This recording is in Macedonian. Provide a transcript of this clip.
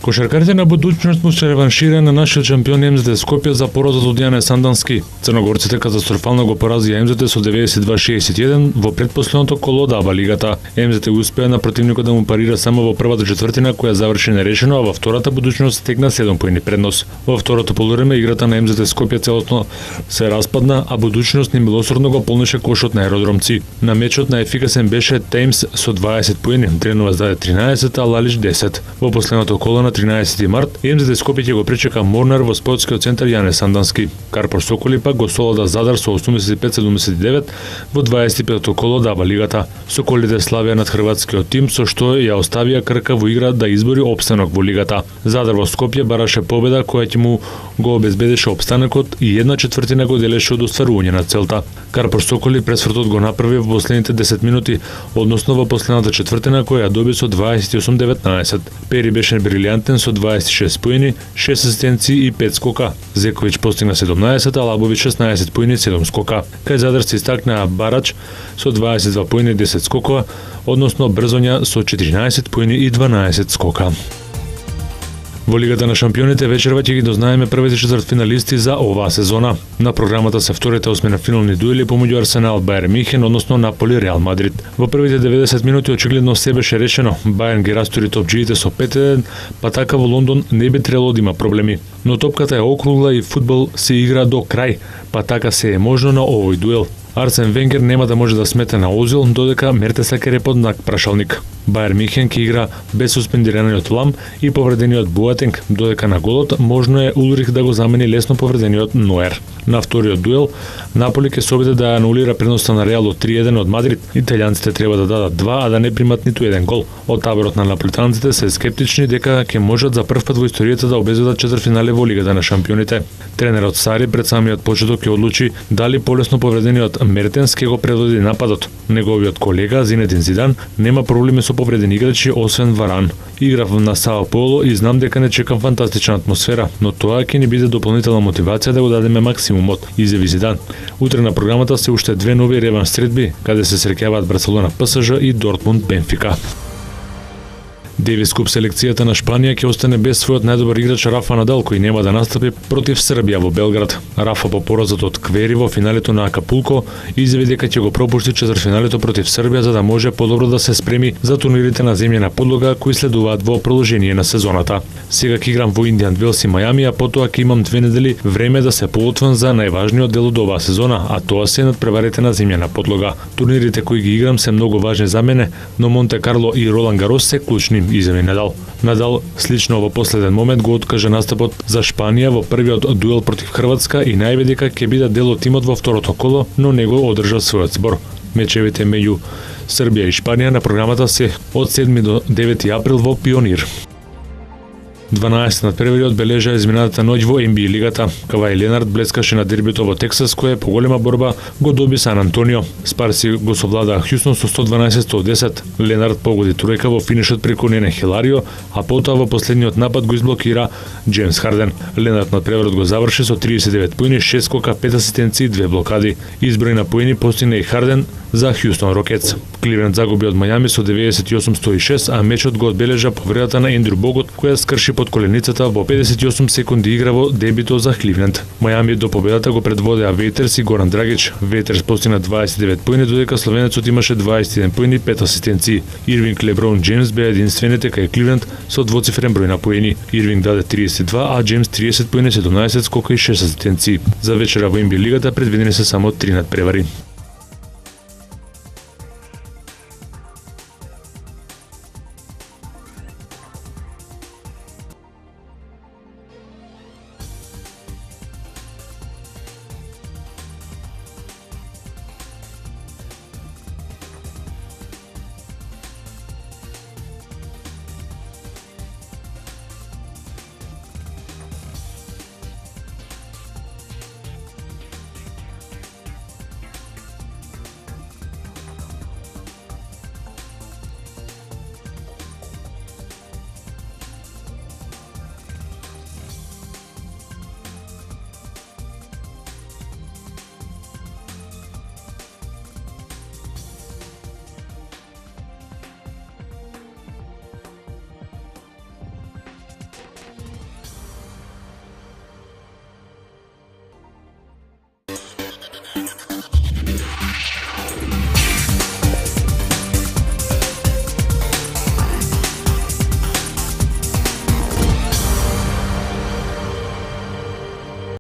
Кошаркарите на будучност му се реваншира на нашиот шампион МЗД Скопје за поразот од Јане Сандански. Црногорците катастрофално го поразија МЗД со 92-61 во предпоследното коло од АБА лигата. МЗД успеа на противникот да му парира само во првата четвртина, која заврши нерешено, а во втората будучност стегна 7 поени преднос. Во второто полувреме играта на МЗД Скопје целосно се распадна, а будучност немилосорно го полнеше кошот на аеродромци. На мечот најефикасен беше Теймс со 20 поени, Дреноваc даде 13, а Лалич 10. Во последното коло на 13 март, МЗД Скопје ќе го пречека Морнар во спортскиот центар Јане Сандански. Карпор Соколи пак го солода Задар со 85-79 во 25-то коло од АБА лигата. Соколите славија над хрватскиот тим, со што ја оставија Крка во игра да избори опстанок во лигата. Задар во Скопје бараше победа која ќе му го обезбедеше опстанокот и 1/4 го делеше од остварување на целта. Карпор Соколи пресвртот го направи во последните 10 минути, односно во последната четвртина која ја доби со 28-19. Пери беше брилјантен со 26 поени, 6 асистенции и 5 скока. Зековиќ постигна 17, а Лабовиќ 16 поени, 7 скока. Кај Задар се истакнаа Барач со 22 поени, 10 скокова, односно Брзоња со 14 поени и 12 скока. Во Лигата на шампионите вечерва ќе ги дознаеме првите четвртфиналисти за оваа сезона. На програмата се вторите осминафинални дуели помеѓу Арсенал Бајерн Михен, односно Наполи Реал Мадрид. Во првите 90 минути очигледно се беше решено. Бајерн ги растури топџиите со 5-1, па така во Лондон не би требало да има проблеми. Но топката е округла и фудбал се игра до крај, па така се е можно на овој дуел. Арсен Венгер нема да може да смете на Озил, додека Мертесакер е под прашалник. Бајерн Михен ќе игра без суспендираниот Лам и повредениот Буатенг, додека на голот можно е Улрих да го замени лесно повредениот Ноер. На вториот дуел, Наполи ќе се обиде да анулира преноста на Реал од 3-1 од Мадрид. Италијанците треба да дадат 2, а да не примат ниту еден гол. Од таборот на наполитанците се скептични дека ќе можат за прв пат во историјата да обезбедат четвртфинале во Лигата на шампионите. Тренерот Сари пред самиот почеток ќе одлучи дали полесно повредениот Мертенс ќе го предводи нападот. Неговиот колега Зинедин Зидан нема проблеми со повредени играчи освен Варан. Играв на Сао Поло и знам дека не чекам фантастична атмосфера, но тоа ќе ни биде дополнителна мотивација да го дадеме максимумот, изјави Зидан. Утре на програмата се уште две нови реванш средби, каде се среќаваат Барселона ПСЖ и Дортмунд Бенфика. Девис Куп селекцијата на Шпанија ќе остане без својот најдобар играч Рафа Надал, кој нема да настапи против Србија во Белград. Рафа по поразот од Квери во финалето на Акапулко изјави дека ќе го пропушти четвртфиналето против Србија за да може подобро да се спреми за турнирите на земјана подлога кои следуваат во продолжение на сезоната. Сега ќе играм во Индијан Велс и Мајами, а потоа ќе имам 2 недели време да се подготвам за најважниот дел од оваа сезона, а тоа се надпреварите на земјана подлога. Турнирите кои ги играм се многу важни за мене, но Монте Карло и Ролан Гарос се клучни, изјави Надал. Надал слично во последен момент го откажа настапот за Шпанија во првиот дуел против Хрватска и најави дека ќе биде дел од тимот во второто коло, но не го одржа својот збор. Мечевите меѓу Србија и Шпанија на програмата се од 7 до 9 април во Пионир. 12 надпревари одбележа изминатата ноќ во NBA лигата. Кавај Ленард блескаше на дербито во Тексас, која по голема борба го доби Сан Антонио. Спарси го совладаа Хјустон со 112-110. Ленард погоди тројка во финишот преку Нене Хиларио, а потоа во последниот напад го изблокира Джеймс Харден. Ленард надпреварот го заврши со 39 поени, 6 скока, 5 асистенции и 2 блокади. Изброј на поени постигна и Харден за Хјустон Рокетс. Кливленд загуби од Мајами со 98-106, а мечот го одбележа повредата на Ендрю Богот, која скрши под коленицата во 58 секунди игра во дебито за Кливленд. Мајами до победата го предводеа Вејтерс и Горан Драгич. Вејтерс постигна 29 поени, додека словенецот имаше 21 поени, 5 асистенции. Ирвинг, Леброн, Джеймс беа единствените кај Кливленд со двоцифрен број на поени. Ирвинг даде 32, а Джеймс 30 поени, 17 скока и 6 асистенции. За вечера во NBA лигата предвидени се само 3 надпревари.